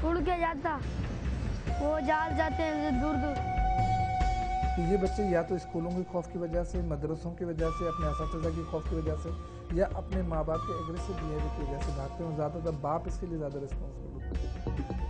उड़ के जाता, वो जाते हैं दूर दूर। तो ये बच्चे या तो स्कूलों के खौफ की वजह से, मदरसों की वजह से, अपने असातिज़ा की खौफ की वजह से, या अपने माँ बाप के एग्रेसिव बिहेवियर की वजह से भागते हैं। ज़्यादातर बाप इसके लिए ज़्यादा रिस्पॉन्सिबल होते हैं।